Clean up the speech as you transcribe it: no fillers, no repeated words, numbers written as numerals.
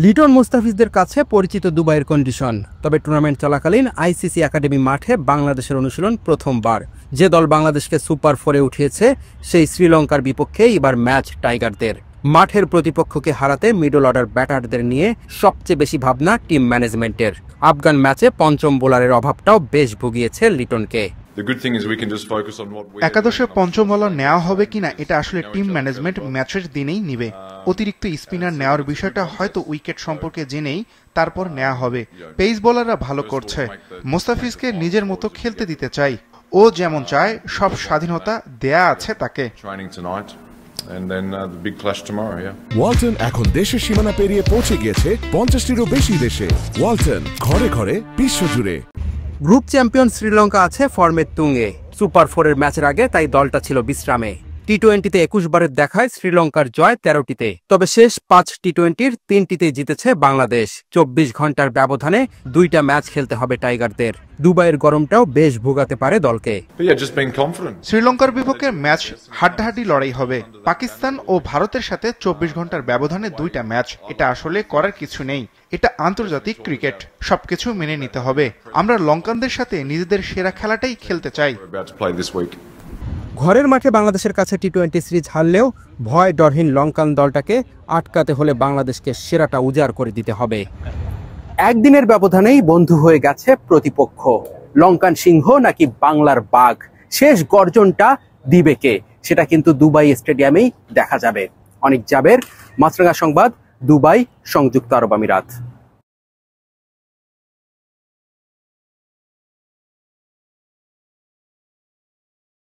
লিটন মুস্তাফিজদের কাছে পরিচিত দুবাইয়ের কন্ডিশন। তবে টুর্নামেন্ট চলাকালীন আইসিসি একাডেমি মাঠে বাংলাদেশের অনুশীলন প্রথমবার। যে দল বাংলাদেশকে সুপার 4-এ উঠিয়েছে সেই শ্রীলঙ্কার বিপক্ষে এবার ম্যাচ টাইগারদের। মাঠের প্রতিপক্ষকে হারাতে মিডল অর্ডার ব্যাটারদের নিয়ে সবচেয়ে বেশি ভাবনা টিম ম্যানেজমেন্টের। আফগান ম্যাচে পঞ্চম বোলারের অভাবটাও বেশ ভুগিয়েছে লিটনকে। একাদশে পঞ্চম বোলার নেওয়া হবে কিনা এটা আসলে টিম ম্যানেজমেন্ট ম্যাচের দিনেই নিবে। অতিরিক্ত স্পিনার নেওয়ার বিষয়টা হয়তো উইকেট সম্পর্কে জেনেই তারপর নেওয়া হবে। পেস বোলাররা ভালো করছে, মুস্তাফিজকে নিজের মতো খেলতে দিতে চাই। ও যেমন চায় সব স্বাধীনতা দেয়া আছে তাকে। ওয়ালটন এখন দেশের সীমানা পেরিয়ে পৌঁছে গিয়েছে 50টিরও বেশি দেশে। ওয়ালটন, ঘরে ঘরে বিশ্বজুড়ে। গ্রুপ চ্যাম্পিয়ন শ্রীলঙ্কা আছে ফর্মের তুঙ্গে। সুপার 4-এর ম্যাচের আগে তাই দলটা ছিল বিশ্রামে। টি-20-তে 21 বারের দেখায় শ্রীলঙ্কার জয় 13টিতে। তবে শেষ 5 টি-20-র 3টিতেই জিতেছে বাংলাদেশ। 24 ঘন্টার ব্যবধানে 2টা ম্যাচ খেলতে হবে টাইগারদের। দুবাইয়ের গরমটাও বেশ ভোগাতে পারে দলকে। শ্রীলঙ্কার বিপক্ষে ম্যাচ হাড্ডাহাড্ডি লড়াই হবে। পাকিস্তান ও ভারতের সাথে 24 ঘন্টার ব্যবধানে 2টা ম্যাচ, এটা আসলে করার কিছু নেই। এটা আন্তর্জাতিক ক্রিকেট, সবকিছু মেনে নিতে হবে। আমরা লঙ্কানদের সাথে নিজেদের সেরা খেলাটাই খেলতে চাই। ঘরের মাঠে বাংলাদেশের কাছে টি-20 সিরিজ হারলেও ভয় ডরহীন লঙ্কান দলটাকে আটকাতে হলে বাংলাদেশকে সেরাটা উজাড় করে দিতে হবে। একদিনের ব্যবধানেই বন্ধু হয়ে গেছে প্রতিপক্ষ। লঙ্কান সিংহ নাকি বাংলার বাঘ, শেষ গর্জনটা দিবে কে, সেটা কিন্তু দুবাই স্টেডিয়ামেই দেখা যাবে। অনিক জাবের, মাছরাঙা সংবাদ, দুবাই, সংযুক্ত আরব আমিরাত।